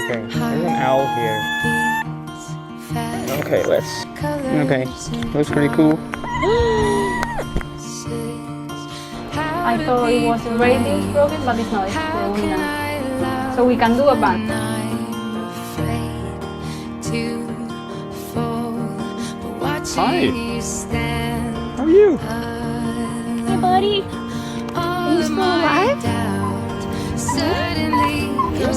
Okay, there's an owl here. Okay, okay, looks pretty cool. I thought it was a radius problem, but it's not, it's the luminance. So we can do a band. Hi! How are you? Hey buddy, are you still alive? Suddenly, you're